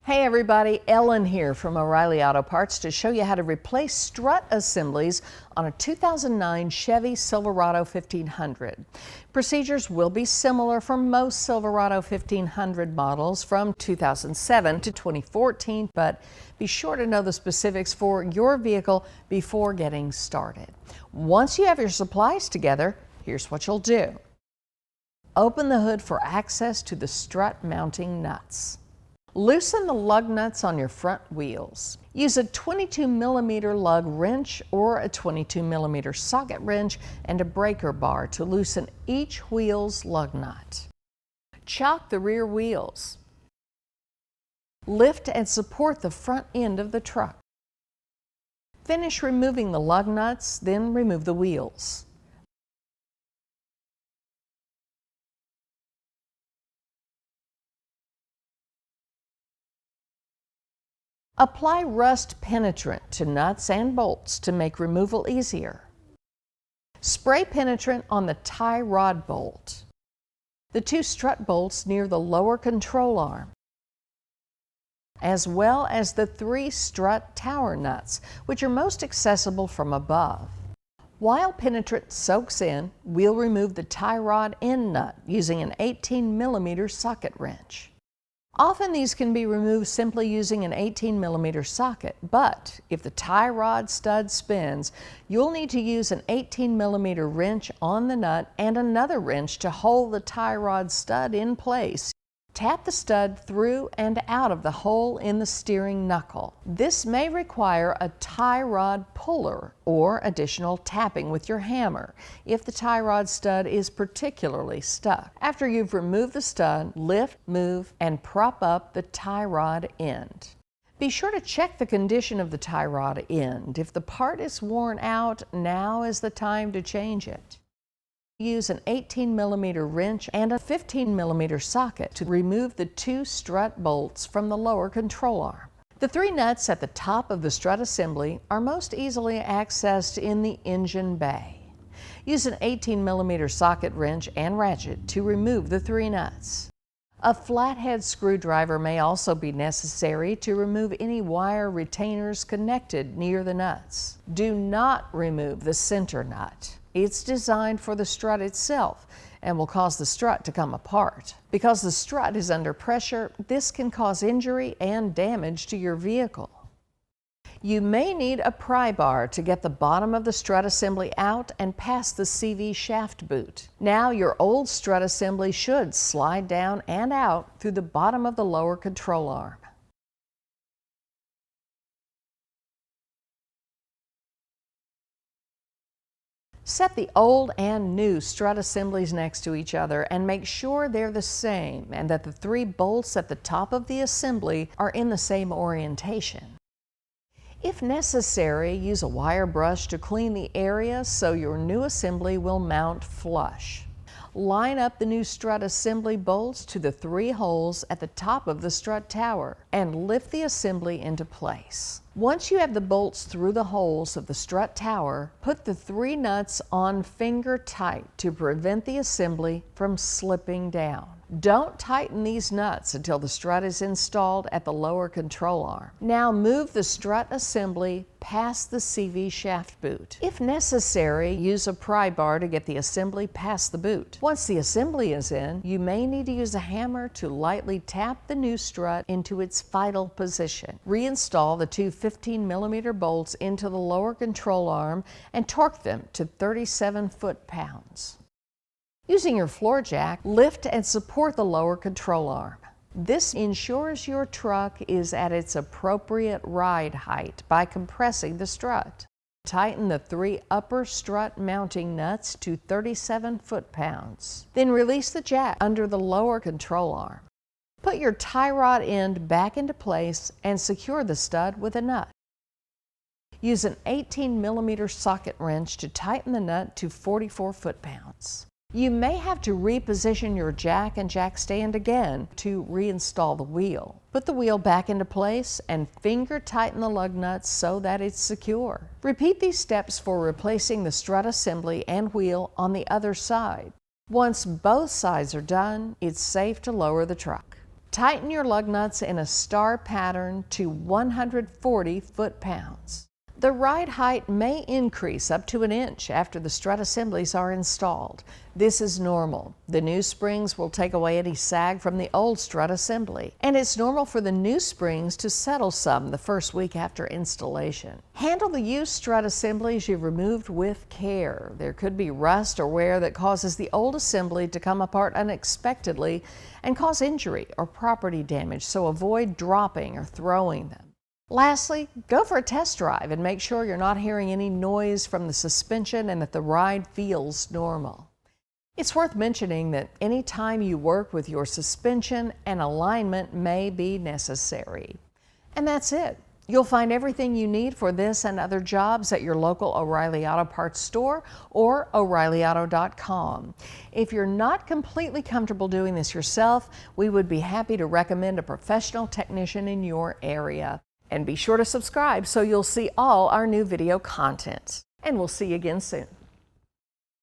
Hey everybody, Ellen here from Reilly Auto Parts to show you how to replace strut assemblies on a 2009 Chevy Silverado 1500. Procedures will be similar for most Silverado 1500 models from 2007 to 2014, but be sure to know the specifics for your vehicle before getting started. Once you have your supplies together, here's what you'll do. Open the hood for access to the strut mounting nuts. Loosen the lug nuts on your front wheels. Use a 22mm lug wrench or a 22mm socket wrench and a breaker bar to loosen each wheel's lug nut. Chock the rear wheels. Lift and support the front end of the truck. Finish removing the lug nuts, then remove the wheels. Apply rust penetrant to nuts and bolts to make removal easier. Spray penetrant on the tie rod bolt, the two strut bolts near the lower control arm, as well as the three strut tower nuts, which are most accessible from above. While penetrant soaks in, we'll remove the tie rod end nut using an 18mm socket wrench. Often these can be removed simply using an 18mm socket, but if the tie rod stud spins, you'll need to use an 18mm wrench on the nut and another wrench to hold the tie rod stud in place. Tap the stud through and out of the hole in the steering knuckle. This may require a tie rod puller or additional tapping with your hammer if the tie rod stud is particularly stuck. After you've removed the stud, lift, move, and prop up the tie rod end. Be sure to check the condition of the tie rod end. If the part is worn out, now is the time to change it. Use an 18mm wrench and a 15mm socket to remove the two strut bolts from the lower control arm. The three nuts at the top of the strut assembly are most easily accessed in the engine bay. Use an 18mm socket wrench and ratchet to remove the three nuts. A flathead screwdriver may also be necessary to remove any wire retainers connected near the nuts. Do not remove the center nut. It's designed for the strut itself and will cause the strut to come apart. Because the strut is under pressure, this can cause injury and damage to your vehicle. You may need a pry bar to get the bottom of the strut assembly out and past the CV shaft boot. Now your old strut assembly should slide down and out through the bottom of the lower control arm. Set the old and new strut assemblies next to each other and make sure they're the same and that the three bolts at the top of the assembly are in the same orientation. If necessary, use a wire brush to clean the area so your new assembly will mount flush. Line up the new strut assembly bolts to the three holes at the top of the strut tower and lift the assembly into place. Once you have the bolts through the holes of the strut tower, put the three nuts on finger tight to prevent the assembly from slipping down. Don't tighten these nuts until the strut is installed at the lower control arm. Now move the strut assembly past the CV shaft boot. If necessary, use a pry bar to get the assembly past the boot. Once the assembly is in, you may need to use a hammer to lightly tap the new strut into its final position. Reinstall the two 15mm bolts into the lower control arm and torque them to 37 foot-pounds. Using your floor jack, lift and support the lower control arm. This ensures your truck is at its appropriate ride height by compressing the strut. Tighten the three upper strut mounting nuts to 37 foot-pounds. Then release the jack under the lower control arm. Put your tie rod end back into place and secure the stud with a nut. Use an 18mm socket wrench to tighten the nut to 44 foot-pounds. You may have to reposition your jack and jack stand again to reinstall the wheel. Put the wheel back into place and finger tighten the lug nuts so that it's secure. Repeat these steps for replacing the strut assembly and wheel on the other side. Once both sides are done, it's safe to lower the truck. Tighten your lug nuts in a star pattern to 140 foot-pounds. The ride height may increase up to an inch after the strut assemblies are installed. This is normal. The new springs will take away any sag from the old strut assembly, and it's normal for the new springs to settle some the first week after installation. Handle the used strut assemblies you've removed with care. There could be rust or wear that causes the old assembly to come apart unexpectedly and cause injury or property damage, so avoid dropping or throwing them. Lastly, go for a test drive and make sure you're not hearing any noise from the suspension and that the ride feels normal. It's worth mentioning that any time you work with your suspension, an alignment may be necessary. And that's it. You'll find everything you need for this and other jobs at your local O'Reilly Auto Parts store or O'ReillyAuto.com. If you're not completely comfortable doing this yourself, we would be happy to recommend a professional technician in your area. And be sure to subscribe so you'll see all our new video content. And we'll see you again soon.